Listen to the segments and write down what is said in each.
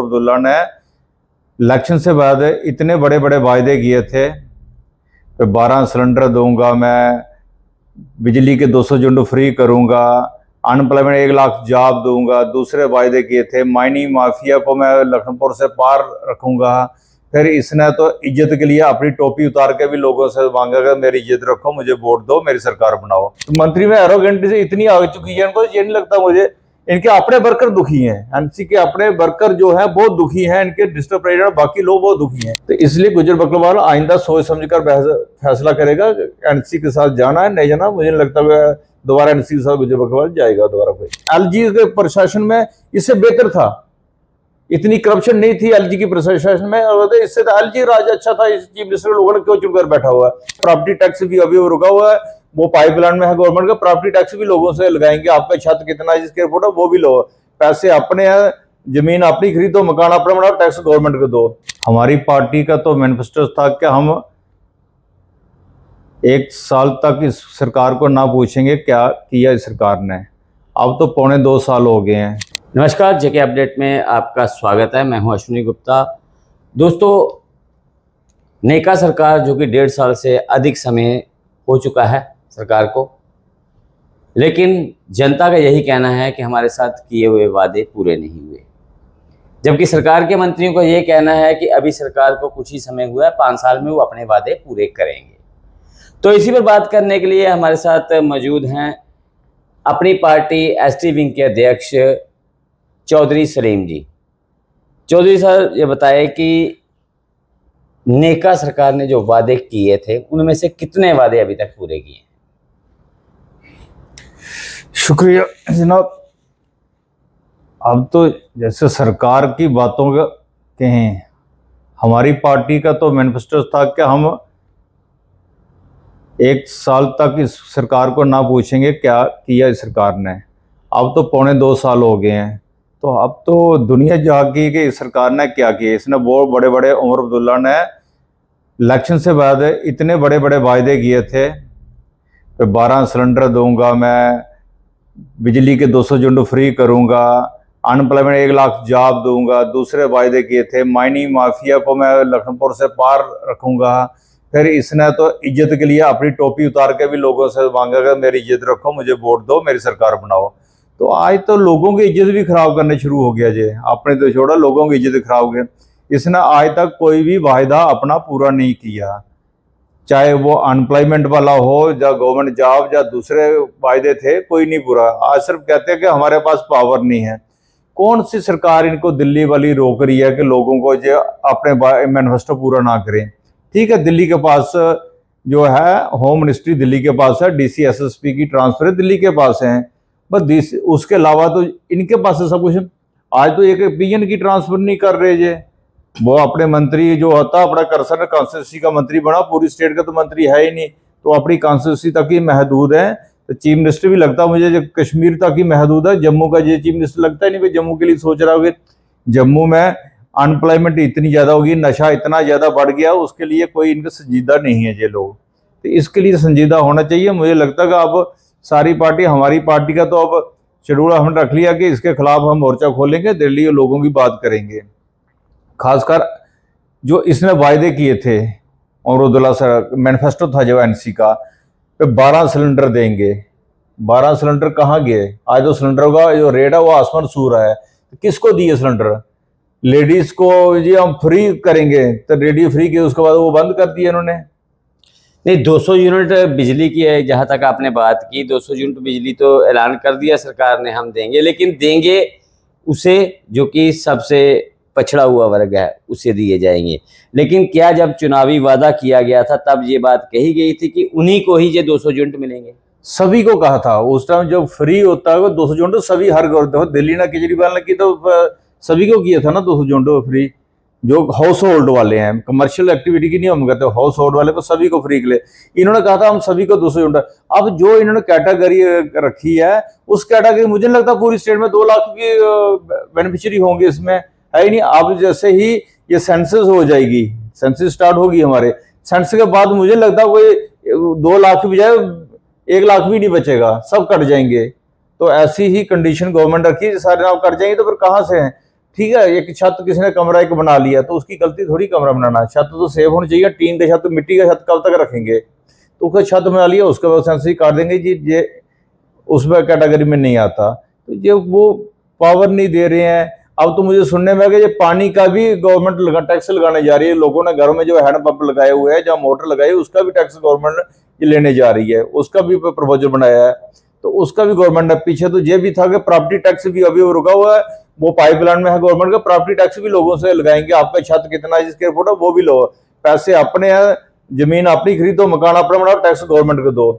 अब्दुल्ला ने इलेक्शन से बाद इतने बड़े बड़े वायदे किए थे कि 12 सिलेंडर दूंगा मैं, बिजली के 200 यूनिट फ्री करूंगा, अनएम्प्लॉयमेंट 1 लाख जॉब दूंगा। दूसरे वायदे किए थे माइनिंग माफिया को मैं लखनपुर से पार रखूंगा। फिर इसने तो इज्जत के लिए अपनी टोपी उतार के भी लोगों से मांगा कि मेरी इज्जत रखो, मुझे वोट दो, मेरी सरकार बनाओ। तो मंत्री में एरोगेंट से इतनी आ चुकी है, इनको ये नहीं लगता मुझे इनके अपने वर्कर दुखी हैं, एनसी के अपने वर्कर जो है बहुत दुखी हैं, इनके डिस्ट्रिक्ट प्रेसिडेंट बाकी लोग बहुत दुखी हैं। तो इसलिए गुज्जर बकरवाल आइंदा सोच समझकर फैसला करेगा एनसी के साथ जाना है नहीं जाना। मुझे नहीं लगता दोबारा एनसी के साथ गुज्जर बकरवाल जाएगा दोबारा कोई। एलजी के प्रशासन में इससे बेहतर था, इतनी करप्शन नहीं थी एलजी की प्रशासन में, और इससे तो एलजी राज अच्छा था। इस चीफ मिनिस्टर लोगों ने क्यों चुप कर बैठा हुआ है। प्रॉपर्टी टैक्स भी अभी रुका हुआ है, वो पाइपलाइन में है गवर्नमेंट का। प्रॉपर्टी टैक्स भी लोगों से लगाएंगे, आपका छत कितना है जिसके रिपोर्ट है वो भी लो, पैसे अपने हैं, जमीन अपनी खरीदो, मकान अपना बनाओ, टैक्स गवर्नमेंट को दो। हमारी पार्टी का तो मैनिफेस्टो था कि हम 1 साल तक इस सरकार को ना पूछेंगे क्या किया इस सरकार ने। अब तो 2.25 साल हो गए हैं। नमस्कार, जेके अपडेट में आपका स्वागत है। मैं हूं अश्विनी गुप्ता। दोस्तों, नेका सरकार जो कि 1.5 साल से अधिक समय हो चुका है सरकार को, लेकिन जनता का यही कहना है कि हमारे साथ किए हुए वादे पूरे नहीं हुए, जबकि सरकार के मंत्रियों को ये कहना है कि अभी सरकार को कुछ ही समय हुआ है, 5 साल में वो अपने वादे पूरे करेंगे। तो इसी पर बात करने के लिए हमारे साथ मौजूद हैं अपनी पार्टी एसटी विंग के अध्यक्ष चौधरी सलीम जी। चौधरी सर, ये बताए कि नेका सरकार ने जो वादे किए थे उनमें से कितने वादे अभी तक पूरे किए? शुक्रिया जनाब। अब तो जैसे सरकार की बातों का कहें, हमारी पार्टी का तो मैनिफेस्टो था कि हम 1 साल तक इस सरकार को ना पूछेंगे क्या किया इस सरकार ने। अब तो 2.25 साल हो गए हैं, तो अब तो दुनिया जागी कि इस सरकार ने क्या किया। इसने बहुत बड़े बड़े उमर अब्दुल्ला ने इलेक्शन से बाद इतने बड़े बड़े वायदे किए थे कि 12 सिलेंडर दूंगा मैं, बिजली के 200 यूनिट फ्री करूंगा, अनएम्प्लॉयमेंट 1 लाख जॉब दूंगा। दूसरे वायदे किए थे माइनिंग माफिया को मैं लखनपुर से पार रखूंगा। फिर इसने तो इज्जत के लिए अपनी टोपी उतार के भी लोगों से मांगा कि मेरी इज्जत रखो, मुझे वोट दो, मेरी सरकार बनाओ। तो आज तो लोगों की इज्जत भी खराब करने शुरू हो गया जी, आपने तो छोड़ा, लोगों की इज्जत खराब हो गई। इसने आज तक कोई भी वायदा अपना पूरा नहीं किया, चाहे वो अनएम्प्लॉयमेंट वाला हो या गवर्नमेंट जॉब या दूसरे वायदे थे, कोई नहीं पूरा। आज सिर्फ कहते हैं कि हमारे पास पावर नहीं है। कौन सी सरकार इनको दिल्ली वाली रोक रही है कि लोगों को जो अपने मैनिफेस्टो पूरा ना करें। ठीक है, दिल्ली के पास जो है होम मिनिस्ट्री दिल्ली के पास है, डीसी एसएसपी की ट्रांसफर दिल्ली के पास है, बस उसके अलावा तो इनके पास है सब कुछ। आज तो एक पीएन की ट्रांसफर नहीं कर रहे जे, वो अपने मंत्री जो होता अपना कर्सर कॉन्स्टिट्यूंसी का मंत्री बना, पूरी स्टेट का तो मंत्री है ही नहीं, तो अपनी कॉन्स्टिट्यूंसी तक ही महदूद है। तो चीफ मिनिस्टर भी लगता मुझे जो कश्मीर तक ही महदूद है, जम्मू का ये चीफ मिनिस्टर लगता ही नहीं भाई जम्मू के लिए सोच रहा होगा। जम्मू में अनएम्प्लॉयमेंट इतनी ज़्यादा होगी, नशा इतना ज़्यादा बढ़ गया, उसके लिए कोई इनका संजीदा नहीं है ये लोग। तो इसके लिए संजीदा होना चाहिए। मुझे लगता है कि अब सारी पार्टी, हमारी पार्टी का तो अब शेड्यूल हमने रख लिया कि इसके खिलाफ हम मोर्चा खोलेंगे, दिल्ली और लोगों की बात करेंगे। खासकर जो इसने वायदे किए थे उमर अब्दुल्ला सर, मैनिफेस्टो था जो एनसी का, 12 सिलेंडर देंगे। 12 सिलेंडर कहाँ गए? आज तो सिलेंडर का जो रेट है वो आसमान छू रहा है। किसको दिए सिलेंडर? लेडीज को जी हम फ्री करेंगे, तो रेडियो फ्री किए, उसके बाद वो बंद कर दिए इन्होंने। नहीं, 200 यूनिट बिजली की है, जहाँ तक आपने बात की, 200 यूनिट बिजली तो ऐलान कर दिया सरकार ने हम देंगे, लेकिन देंगे उसे जो कि सबसे पछड़ा हुआ वर्ग है, उसे दिए जाएंगे। लेकिन क्या जब चुनावी वादा किया गया था तब ये बात कही गई थी कि उन्हीं को ही ये 200 यूनिट मिलेंगे? सभी को कहा था उस टाइम जब फ्री होता है 200 यूनिट, सभी हर घर, दिल्ली ना केजरीवाल ने की तो सभी को किया था ना 200 यूनिट फ्री। जो हाउस होल्ड वाले हैं, कमर्शियल एक्टिविटी की नहीं हम कहते, हाउस होल्ड वाले को सभी को फ्री के लिए इन्होंने कहा था हम सभी को 200 यूनिट। अब जो इन्होंने कैटेगरी रखी है उस कैटेगरी मुझे नहीं लगता पूरी स्टेट में 2 लाख भी बेनिफिशियरी होंगे, इसमें है ही नहीं। अब जैसे ही ये सेंसस हो जाएगी, सेंसस स्टार्ट होगी हमारे, सेंसस के बाद मुझे लगता है कोई 2 लाख की बजाय 1 लाख भी नहीं बचेगा, सब कट जाएंगे। तो ऐसी ही कंडीशन गवर्नमेंट रखी है, सारे नाम कट जाएंगे तो फिर कहाँ से हैं? ठीक है, एक छत किसी ने कमरा एक बना लिया तो उसकी गलती थोड़ी कमरा बनाना, छत तो सेफ होनी चाहिए। टीन का छत, मिट्टी का छत कब तक रखेंगे? तो उसका छत बना लिया, उसका सेंसरी काट देंगे जी, ये उसमें कैटेगरी में नहीं आता। तो ये वो पावर नहीं दे रहे हैं। अब तो मुझे सुनने में आ गया ये पानी का भी गवर्नमेंट टैक्स लगाने जा रही है। लोगों ने घरों में जो हैंडपंप लगाए हुए हैं, जहाँ मोटर लगाई है, उसका भी टैक्स गवर्नमेंट लेने जा रही है, उसका भी प्रपोजल बनाया है। तो उसका भी गवर्नमेंट ने, पीछे तो ये भी था कि प्रॉपर्टी टैक्स भी अभी रुका हुआ है, वो पाइपलाइन में है गवर्नमेंट का। प्रॉपर्टी टैक्स भी लोगों से लगाएंगे, आपका छत कितना स्क्वायर फुट है वो भी लो, पैसे अपने हैं, जमीन अपनी खरीदो, मकान अपना बनाओ, टैक्स गवर्नमेंट को दो।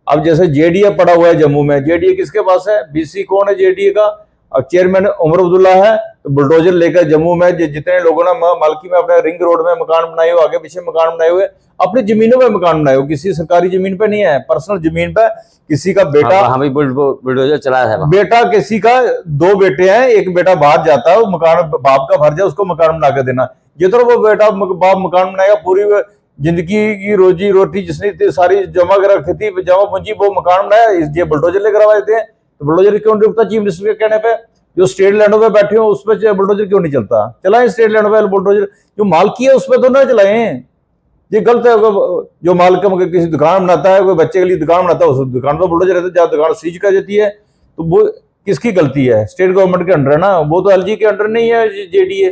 अब जैसे जेडीए पड़ा हुआ है जम्मू में, जेडीए किसके पास है? बीसी कौन है जेडीए का? अब चेयरमैन उमर अब्दुल्ला है। तो बुलडोजर लेकर जम्मू में जितने लोगों ने मालकी में अपने रिंग रोड में मकान बनाए हुए, आगे पीछे मकान बनाए हुए, अपनी जमीनों में मकान बनाए हुए, किसी सरकारी जमीन पे नहीं है, पर्सनल जमीन पे। किसी का बेटा, हाँ भी बुलडोजर चलाया है बेटा किसी का, 2 बेटे हैं, एक बेटा बाहर जाता है, वो मकान बाप का फर्ज है उसको मकान बना कर देना। ये तो वो बेटा बाप मकान बनाएगा, पूरी जिंदगी की रोजी रोटी जिसने सारी जमा कर रखी थी, जमा पूंजी, वो मकान बनाया, ये बुलडोजर लेकर आवा देते हैं। तो बुलडोजर क्यों नहीं रुकता चीफ मिनिस्टर के कहने पे? जो स्टेट लैंडों पे बैठे हो उस पर बुलडोजर क्यों नहीं चलता? चलाएं स्टेट लैंडों पे बुलडोजर, जो मालकी है उस पर तो ना चलाएं। ये गलत है। जो मालिक किसी दुकान बनाता है, कोई बच्चे के लिए दुकान बनाता है, उस दुकान पर बुलडोजर रहता है, जहाँ दुकान सीज कर जाती है, तो वो किसकी गलती है? स्टेट गवर्नमेंट के अंडर है ना, वो तो एलजी के अंडर नहीं है जेडीए।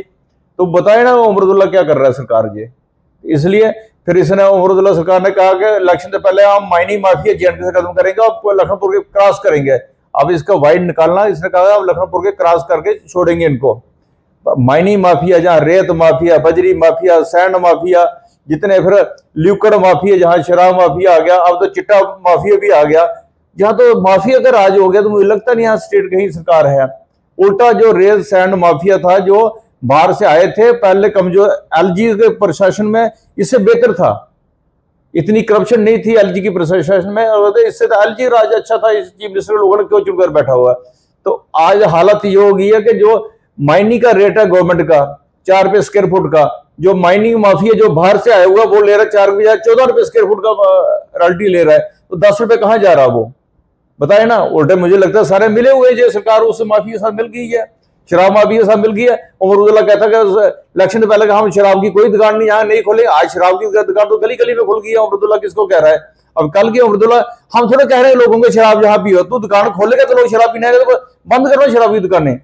तो बताए ना उमर अब्दुल्ला क्या कर रहा है सरकार ये। इसलिए फिर इसने, उमर अब्दुल्ला सरकार ने कहा कि इलेक्शन से पहले हम माइनिंग माफिया जेएनके से खत्म करेंगे और लखनपुर के क्रॉस करेंगे। अब इसका वाइड निकालना, इसने कहा अब लखनपुर के क्रॉस करके छोड़ेंगे इनको। माइनिंग माफिया, जहाँ रेत माफिया, बजरी माफिया, सैंड माफिया, जितने फिर ल्यूकड़ माफिया, जहाँ शराब माफिया आ गया, अब तो चिट्टा माफिया भी आ गया। जहाँ तो माफिया का राज हो गया, तो मुझे लगता नहीं यहाँ स्टेट कहीं सरकार है। उल्टा जो रेत सैंड माफिया था, जो बाहर से आए थे पहले, कमजोर, एलजी के प्रशासन में इससे बेहतर था, इतनी करप्शन नहीं थी एलजी की प्रशासन में, और इससे तो एलजी राज अच्छा था। इस चीफ मिनिस्टर लोगों ने क्यों चुप कर बैठा हुआ है? तो आज हालत ये हो गई है कि जो माइनिंग का रेट है गवर्नमेंट का 4 रुपए स्क्वायर फुट का, जो माइनिंग माफिया जो बाहर से आया हुआ वो ले रहा है 4 रुपए 14 रुपए स्क्वायर फुट का रॉयल्टी ले रहा है, तो 10 रुपए कहाँ जा रहा वो? बताए ना। उल्टे मुझे लगता है सारे मिले हुए, जो सरकार उस माफिया के साथ मिल गई है, शराब माफिया के साथ मिल गई है। उमर अब्दुल्ला कहता है इलेक्शन से पहले हम शराब की कोई दुकान नहीं, यहाँ नहीं खोले, आज शराब की दुकान तो गली गली में खुल गई है। उमर अब्दुल्ला किसको कह रहा है? अब कल की उमर अब्दुल्ला, हम थोड़ा कह रहे हैं लोगों को शराब जहां पियो, तू दुकान खोलेगा तो लोग शराब पीने आएंगे, तो बंद करना शराब की दुकानें।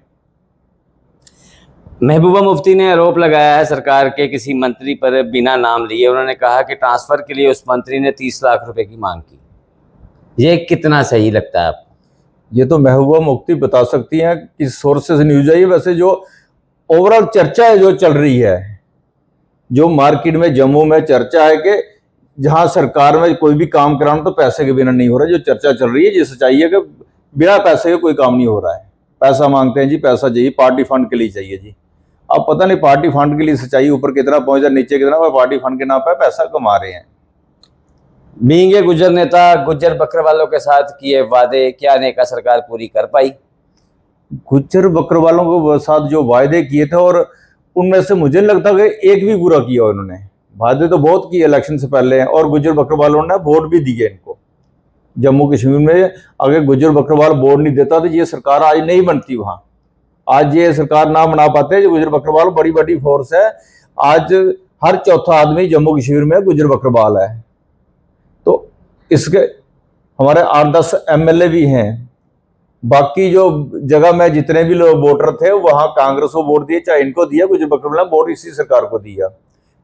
महबूबा मुफ्ती ने आरोप लगाया है सरकार के किसी मंत्री पर बिना नाम लिए। उन्होंने कहा कि ट्रांसफर के लिए उस मंत्री ने 30 लाख रुपए की मांग की। ये कितना सही लगता है आपको? ये तो महबूबा मुफ्ती बता सकती हैं किस सोर्स से न्यूज आई है। वैसे जो ओवरऑल चर्चा है जो चल रही है, जो मार्केट में जम्मू में चर्चा है कि जहां सरकार में कोई भी काम कराना तो पैसे के बिना नहीं हो रहा, जो चर्चा चल रही है ये सच्चाई है कि बिना पैसे के कोई काम नहीं हो रहा है। पैसा मांगते हैं जी, पैसा चाहिए, पार्टी फंड के लिए चाहिए जी। अब पता नहीं पार्टी फंड के लिए सच्चाई ऊपर कितना पहुंच जाए, नीचे कितना, पार्टी फंड के नाम पर पैसा कमा रहे हैं। बीइंग ए गुज्जर नेता, गुज्जर बकरवालों के साथ किए वादे क्या नेका सरकार पूरी कर पाई? गुज्जर बकरवालों के साथ जो वायदे किए थे, और उनमें से मुझे लगता है कि एक भी पूरा किया उन्होंने। वादे तो बहुत किए इलेक्शन से पहले, और गुज्जर बकरवालों ने वोट भी दिए इनको। जम्मू कश्मीर में अगर गुज्जर बकरवाल वोट नहीं देता तो ये सरकार आज नहीं बनती वहां। आज ये सरकार ना बना पाते। जो गुज्जर बकरवाल बड़ी बड़ी फोर्स है, आज हर चौथा आदमी जम्मू कश्मीर में गुज्जर बकरवाल है। तो इसके हमारे 8-10 एमएलए भी हैं। बाकी जो जगह में जितने भी लोग वोटर थे वहां कांग्रेस को वोट दिए, चाहे इनको दिया, गुज्जर बकरवाल वोट इसी सरकार को दिया।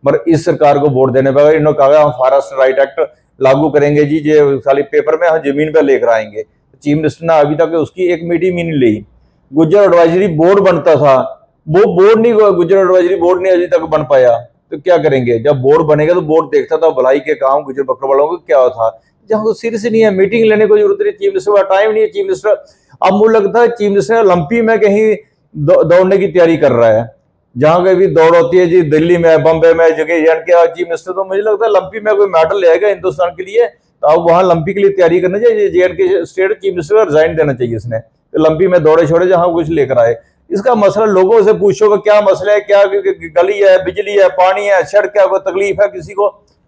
मगर इस सरकार को वोट देने पर इन्होंने कहा हम फॉरेस्ट राइट एक्ट लागू करेंगे जी, ये खाली पेपर में हम जमीन पे लेकर आएंगे। चीफ मिनिस्टर ने अभी तक उसकी एक मीटिंग भी नहीं ली। गुज्जर एडवाइजरी बोर्ड बनता था, वो बोर्ड नहीं, गुज्जर एडवाइजरी बोर्ड नहीं अभी तक बन पाया। तो क्या करेंगे? जब बोर्ड बनेगा तो बोर्ड देखता था भलाई के काम गुज्जर बकरवालों को क्या था। जहाँ तो सीरियस नहीं है, मीटिंग लेने को जरूरत नहीं, चीफ मिनिस्टर का टाइम नहीं है। चीफ मिनिस्टर, अब मुझे लगता है चीफ मिनिस्टर ओलंपिक में कहीं दौड़ने की तैयारी कर रहा है। जहां कहीं भी दौड़ होती है जी, दिल्ली में, बम्बे में, जगह चीफ मिनिस्टर, तो मुझे लगता है ओलंपिक में कोई मेडल ले आएगा हिंदुस्तान के लिए, तो अब वहां ओलंपिक के लिए तैयारी करनी चाहिए। जे.एंड.के स्टेट चीफ मिनिस्टर को रिजाइन देना चाहिए इसने, ओलंपिक में दौड़े छोड़े, जहां कुछ लेकर आए। इसका मसला लोगों से पूछो कि क्या मसला है, क्या गली है, बिजली है, पानी है, सड़क है, कोई तकलीफ है किसी को,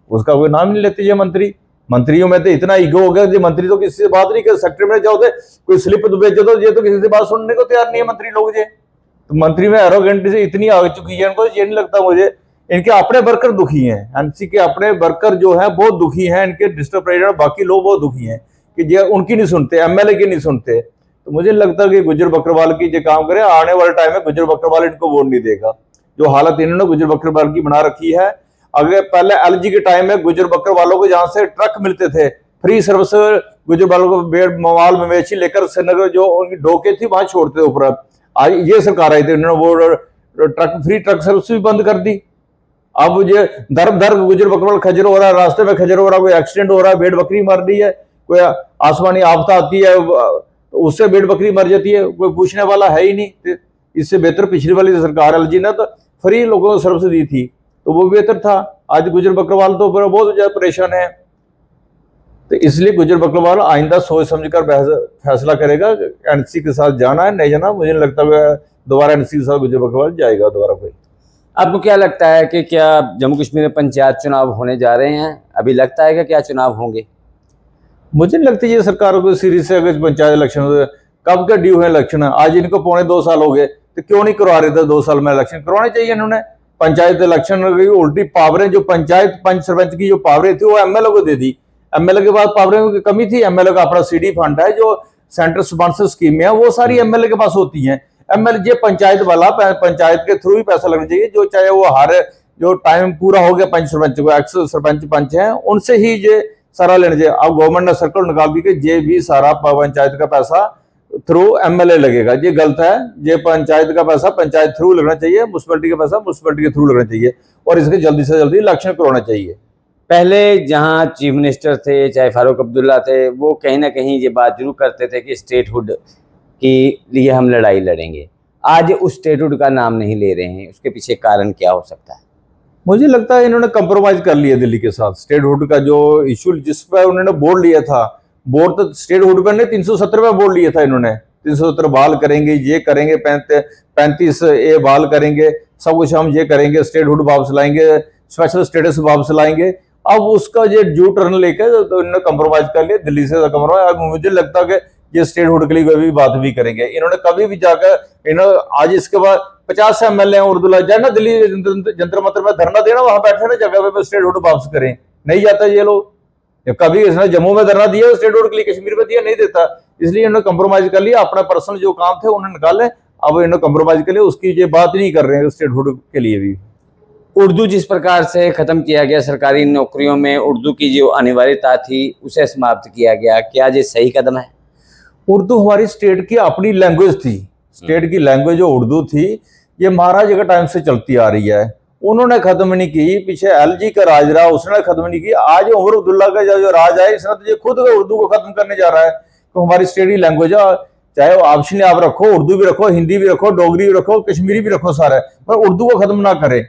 उसका कोई नाम नहीं लेते ये मंत्री। मंत्रियों में तो इतना ईगो हो गया, मंत्री तो किसी से बात नहीं कर, सेक्टर में जाओ कोई स्लिप भेजो तो ये तो किसी से बात सुनने को तैयार नहीं है मंत्री लोग। ये तो तो मंत्री में एरोगेंट से इतनी आ चुकी है, इनको ये नहीं लगता मुझे इनके अपने वर्कर दुखी हैं, एनसी के अपने वर्कर जो है बहुत दुखी हैं, इनके डिस्ट्रिक्ट प्रेसिडेंट बाकी लोग बहुत दुखी हैं कि ये उनकी नहीं सुनते, एमएलए की नहीं सुनते। तो मुझे लगता है कि गुज्जर बकरवाल की जो काम करे, आने वाले टाइम में गुज्जर बकरवाल इनको वोट नहीं देगा। जो हालत इन्होंने गुज्जर बकरवाल की बना रखी है, अगर पहले एलजी के टाइम में गुज्जर बकरवालों को जहां से ट्रक मिलते थे फ्री सर्विस, गुज्जर वालों को बेड़ मवाल मवेशी लेकर श्रीनगर जो उनकी डोके थी वहां छोड़ते थे ऊपर। आज ये सरकार आई थी, उन्होंने वो फ्री ट्रक सर्विस भी बंद कर दी। अब ये दर दर गुजर बकरवाल खजर हो रहा है, रास्ते में खजर हो रहा है, कोई एक्सीडेंट हो रहा है, भेड़ बकरी मर रही है, कोई आसमानी आफता आती है उससे भेड़ बकरी मर जाती है, कोई पूछने वाला है ही नहीं। इससे बेहतर पिछली वाली सरकार एलजी ने तो फ्री लोगों को सर्विस दी थी, तो वो बेहतर था। आज गुजर बकरवाल तो बहुत ज्यादा परेशान है। तो इसलिए गुजर बकरवाल आइंदा सोच समझकर फैसला करेगा एनसी के साथ जाना है नहीं जाना। मुझे नहीं लगता दोबारा एनसी के साथ गुजर बकरवाल जाएगा दोबारा कोई। आपको क्या लगता है कि क्या जम्मू कश्मीर में पंचायत चुनाव होने जा रहे हैं? अभी लगता है कि क्या चुनाव होंगे? मुझे नहीं लगता ये सरकार को सीरीज से अगर पंचायत इलेक्शन कब का ड्यू है इलेक्शन। आज इनको 2.25 साल हो गए, तो क्यों नहीं करवा रहे थे 2 साल में इलेक्शन? करवाने चाहिए इन्होंने। पंचायत इलेक्शन की उल्टी पावरें जो पंचायत पंच सरपंच की जो पावरें थी वो एमएलए को दे दी। एमएलए के बाद पावरों की कमी थी। एमएलए का अपना सीडी फंड है, जो सेंटर स्पॉन्सर स्कीम है वो सारी एमएलए के पास होती हैं। एमएलए ये पंचायत वाला पंचायत के थ्रू ही पैसा लगना चाहिए, जो चाहे वो हर जो टाइम पूरा हो गया पंच सरपंच को, एक्स सरपंच पंच है उनसे ही ये सारा लेना चाहिए। अब गवर्नमेंट ने सर्कल निकाल दी कि ये भी सारा पंचायत का पैसा थ्रू एमएलए लगेगा। ये गलत है। ये पंचायत का पैसा पंचायत थ्रू लगना चाहिए, म्युनिसिपैलिटी का पैसा म्युनिसिपैलिटी के थ्रू लगना चाहिए, और इसके जल्दी से जल्दी इलेक्शन करवाना चाहिए। पहले जहां चीफ मिनिस्टर थे, चाहे फारूक अब्दुल्ला थे, वो कहीं ना कहीं ये बात जरूर करते थे कि स्टेटहुड के लिए हम लड़ाई लड़ेंगे। आज उस स्टेटहुड का नाम नहीं ले रहे हैं, उसके पीछे कारण क्या हो सकता है? मुझे लगता है इन्होंने कंप्रोमाइज कर लिया दिल्ली के साथ। स्टेटहुड का जो इशू जिस पर उन्होंने बोर्ड लिया था, बोर्ड तो स्टेटहुड पर नहीं 370 में बोर्ड लिया था इन्होंने। 370 बहाल करेंगे, ये करेंगे, 35A बहाल करेंगे, सब कुछ हम ये करेंगे, स्टेटहुड वापस लाएंगे, स्पेशल स्टेटस वापस लाएंगे। अब उसका ये ड्यू टर्न लेकर तो इन्होंने कंप्रोमाइज कर लिया दिल्ली से कंप्रोमाइज। मुझे लगता है कि ये स्टेटहुड के लिए कोई भी बात भी करेंगे। इन्होंने कभी भी जाकर इन्होंने आज इसके बाद 50 एमएलए हैं उर्दू जाना दिल्ली जंतर मंतर में धरना देना, वहां बैठे ना जगह पे स्टेटहुड वापस करें। नहीं जाता ये लोग। कभी इसने जम्मू में धरना दिया स्टेटहुड के लिए, कश्मीर में दिया नहीं देता। इसलिए इन्होंने कंप्रोमाइज कर लिया, अपना पर्सनल जो काम थे उन्होंने निकाले। अब इन्होंने कंप्रोमाइज कर लिया, उसकी ये बात नहीं कर रहे हैं स्टेटहुड के लिए भी। उर्दू जिस प्रकार से खत्म किया गया, सरकारी नौकरियों में उर्दू की जो अनिवार्यता थी उसे समाप्त किया गया, क्या ये सही कदम है? उर्दू हमारी स्टेट की अपनी लैंग्वेज थी। स्टेट की लैंग्वेज जो उर्दू थी, ये महाराजा के टाइम से चलती आ रही है। उन्होंने खत्म नहीं की। पीछे एलजी का राज रहा, उसने खत्म नहीं की। आज उमर अब्दुल्ला का जो राज है, इसने तो ये खुद उर्दू को खत्म करने जा रहा है। तो हमारी स्टेट की लैंग्वेज है, चाहे ऑप्शन आप रखो, उर्दू भी रखो, हिंदी भी रखो, डोगरी भी रखो, कश्मीरी भी रखो, सारा, पर उर्दू को खत्म ना करे।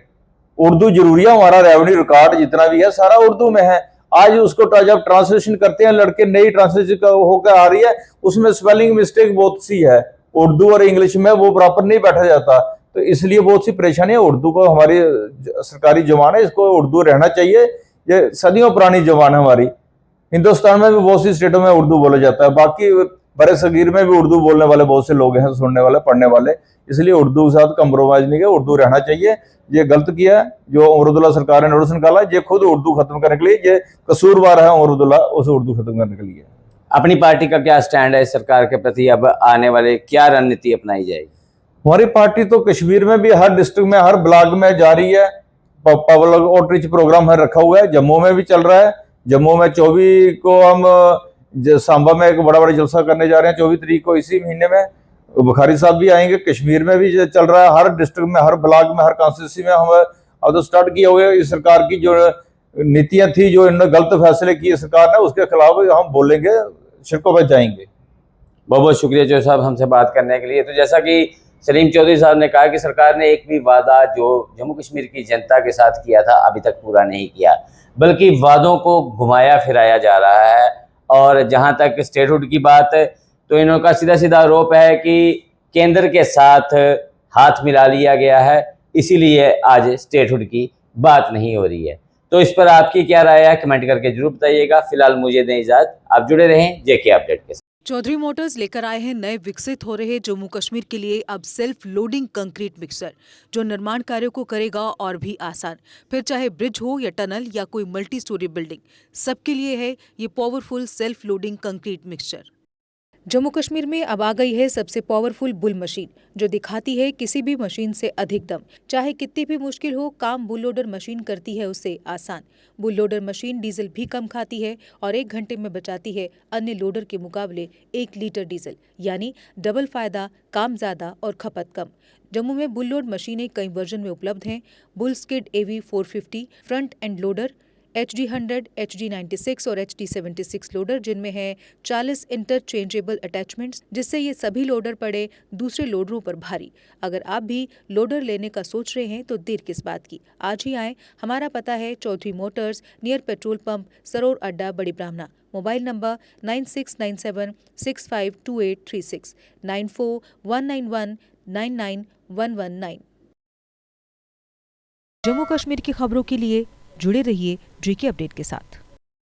उर्दू जरूरी है। हमारा रेवेन्यू रिकॉर्ड जितना भी है सारा उर्दू में है। आज उसको जब ट्रांसलेशन करते हैं लड़के, नई ट्रांसलेशन होकर आ रही है, उसमें स्पेलिंग मिस्टेक बहुत सी है। उर्दू और इंग्लिश में वो प्रॉपर नहीं बैठा जाता, तो इसलिए बहुत सी परेशानी है। उर्दू को हमारी सरकारी जुबान है, इसको उर्दू रहना चाहिए। ये सदियों पुरानी जुबान है हमारी। हिंदुस्तान में भी बहुत सी स्टेटों में उर्दू बोला जाता है, बाकी बड़े सगीर में भी उर्दू बोलने वाले बहुत से लोग हैं, सुनने वाले, पढ़ने वाले। इसलिए उर्दू के साथ कंप्रोमाइज नहीं किया, उर्दू रहना चाहिए। ये गलत किया जो उमर अब्दुल्ला सरकार ने नोटिस निकाला, ये खुद उर्दू खत्म करने के लिए, ये कसूरवार है उमर अब्दुल्ला उसे उर्दू खत्म करने के लिए। अपनी पार्टी का क्या स्टैंड है सरकार के प्रति? अब आने वाले क्या रणनीति अपनाई जाएगी? हमारी पार्टी तो कश्मीर में भी हर डिस्ट्रिक्ट में, हर ब्लॉक में जारी है। पब्लिक आउटरीच प्रोग्राम है रखा हुआ है। जम्मू में भी चल रहा है। जम्मू में 24 को हम सांबा में एक बड़ा जलसा करने जा रहे हैं, 24 तारीख को इसी महीने में। बुखारी साहब भी आएंगे। कश्मीर में भी चल रहा है, हर डिस्ट्रिक्ट में, हर ब्लॉक में, हर कॉन्स्टिट्यूंसी में। हम अब तो स्टार्ट किया हुआ है। इस सरकार की जो नीतियां थी, जो इन्होंने गलत फैसले किए सरकार ने, उसके खिलाफ हम बोलेंगे, सड़कों पर जाएंगे। बहुत बहुत शुक्रिया जो साहब हमसे बात करने के लिए। तो जैसा कि सलीम चौधरी साहब ने कहा कि सरकार ने एक भी वादा जो जम्मू कश्मीर की जनता के साथ किया था अभी तक पूरा नहीं किया, बल्कि वादों को घुमाया फिराया जा रहा है। और जहां तक स्टेटहुड की बात है, तो इनका सीधा सीधा आरोप है कि केंद्र के साथ हाथ मिला लिया गया है, इसीलिए आज स्टेटहुड की बात नहीं हो रही है। तो इस पर आपकी क्या राय है, कमेंट करके जरूर बताइएगा। फिलहाल मुझे दें इजाज़त, आप जुड़े रहें जेके अपडेट के साथ। चौधरी मोटर्स लेकर आए हैं नए विकसित हो रहे जम्मू कश्मीर के लिए अब सेल्फ लोडिंग कंक्रीट मिक्सर, जो निर्माण कार्यों को करेगा और भी आसान। फिर चाहे ब्रिज हो या टनल या कोई मल्टी स्टोरी बिल्डिंग, सबके लिए है ये powerful self loading concrete mixture. Jammu Kashmir में अब आ गई है सबसे पावरफुल बुल मशीन, जो दिखाती है किसी भी मशीन से अधिक दम। चाहे कितनी भी मुश्किल हो, काम बुल लोडर मशीन करती है उसे आसान। बुल लोडर मशीन डीजल भी कम खाती है और 1 घंटे में बचाती है अन्य लोडर के मुकाबले 1 लीटर डीजल, यानी डबल फायदा, काम ज्यादा और खपत कम। जम्मू में बुल लोड मशीनें कई वर्जन में उपलब्ध हैं। Bull skid AV 450 front end loader, HD100, HD96 और HD76 लोडर, जिनमें है 40 इंटरचेंजेबल अटैचमेंट्स, जिससे ये सभी लोडर पड़े दूसरे लोडरों पर भारी। अगर आप भी लोडर लेने का सोच रहे हैं तो देर किस बात की, आज ही आएं। हमारा पता है Chaudhary motors, near petrol pump, Saror Adda, Bari ब्राह्मणा। Mobile number 9697652836, 9419199119। जम्मू कश्मीर की खबरों के लिए जुड़े रहिए JK अपडेट के साथ।